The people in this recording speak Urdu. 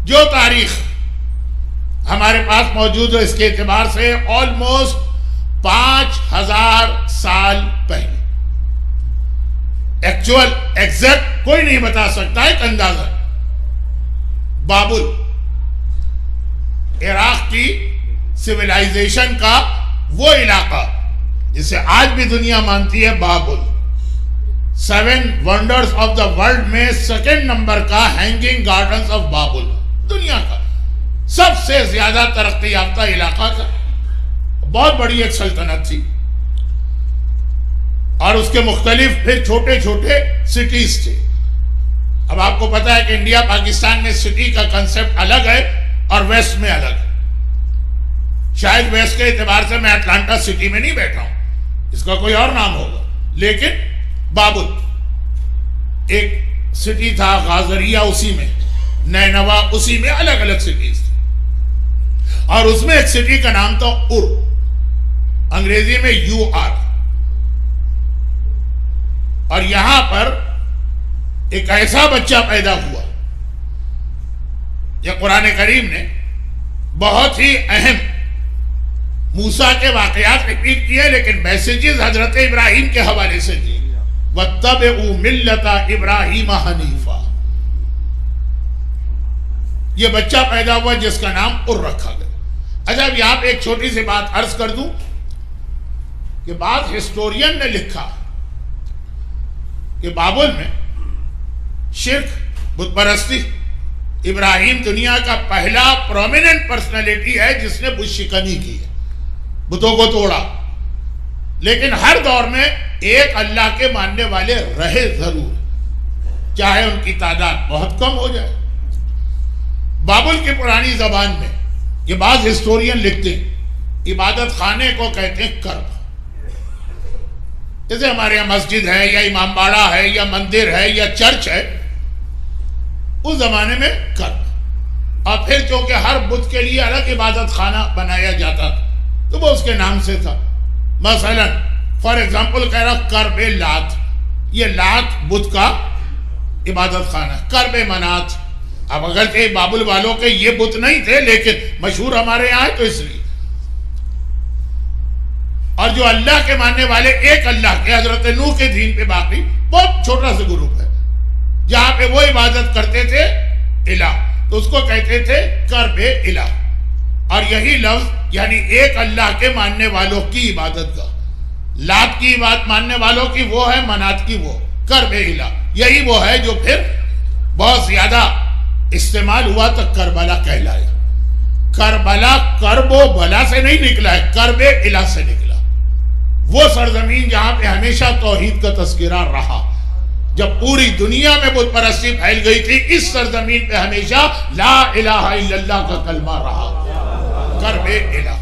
جو تاریخ ہمارے پاس موجود ہے اس کے اعتبار سے آلموسٹ 5000 سال پہلے، ایکچوئل ایگزیکٹ کوئی نہیں بتا سکتا، ایک اندازہ، بابل عراق کی سویلائزیشن کا وہ علاقہ جسے آج بھی دنیا مانتی ہے بابل، 7 ونڈرز آف دا ورلڈ میں سیکنڈ نمبر کا ہینگنگ گارڈنز آف بابل، دنیا کا سب سے زیادہ ترقی یافتہ علاقہ تھا، بہت بڑی ایک سلطنت تھی، اور اس کے مختلف پھر چھوٹے چھوٹے سٹیز تھے۔ اب آپ کو پتا ہے کہ انڈیا پاکستان میں سٹی کا کنسپٹ الگ ہے اور ویسٹ میں الگ ہے، شاید ویسٹ کے اعتبار سے میں اٹلانٹا سٹی میں نہیں بیٹھا ہوں، اس کا کوئی اور نام ہوگا، لیکن بابل ایک سٹی تھا، غازریہ اسی میں، نینوا اسی میں، الگ الگ سٹیز تھے، اور اس میں ایک سٹی کا نام تھا انگریزی میں UR، اور یہاں پر ایک ایسا بچہ پیدا ہوا، یہ قرآن کریم نے بہت ہی اہم موسیٰ کے واقعات ریپیٹ کیے، لیکن میسیجز حضرت ابراہیم کے حوالے سے دی، وَاتَّبِعُوا مِلَّةَ إِبْرَاهِيمَ حَنِيفًا۔ یہ بچہ پیدا ہوا جس کا نام رکھا گیا۔ اچھا، اب یہاں پہ ایک چھوٹی سی بات عرض کر دوں کہ بعض ہسٹورین نے لکھا کہ بابل میں شرک، بت پرستی، ابراہیم دنیا کا پہلا پرومیننٹ پرسنالٹی ہے جس نے بت شکنی کی ہے، بتوں کو توڑا، لیکن ہر دور میں ایک اللہ کے ماننے والے رہے ضرور، چاہے ان کی تعداد بہت کم ہو جائے۔ بابل کی پرانی زبان میں یہ بعض ہسٹورین لکھتے ہیں عبادت خانے کو کہتے ہیں کرب، جیسے ہمارے یہاں مسجد ہے یا امام باڑہ ہے یا مندر ہے یا چرچ ہے، اس زمانے میں کرب، اور پھر چونکہ ہر بت کے لیے الگ عبادت خانہ بنایا جاتا تھا تو وہ اس کے نام سے تھا۔ مثلا فار ایگزامپل کہہ رہا کرب لات، یہ لات بت کا عبادت خانہ، کرب منات۔ اب اگر کہ بابل والوں کے یہ بت نہیں تھے لیکن مشہور ہمارے یہاں ہے تو اس لیے، اور جو اللہ کے ماننے والے ایک اللہ کے حضرت نوح کے دین پہ باقی بہت چھوٹا سا گروپ ہے جہاں پہ وہ عبادت کرتے تھے الہ، تو اس کو کہتے تھے کرب الہ، اور یہی لفظ یعنی ایک اللہ کے ماننے والوں کی عبادت کا، لات کی عبادت ماننے والوں کی وہ ہے، منات کی وہ، کرب الہ، یہی وہ ہے جو پھر بہت زیادہ استعمال ہوا تو کربلا کہلائے۔ کربلا کرب و بلا سے نہیں نکلا ہے، کرب الہ سے نکلا، وہ سرزمین جہاں پہ ہمیشہ توحید کا تذکرہ رہا۔ جب پوری دنیا میں بت پرستی پھیل گئی تھی، اس سرزمین پہ ہمیشہ لا الہ الا اللہ کا کلمہ رہا، کرب الہ۔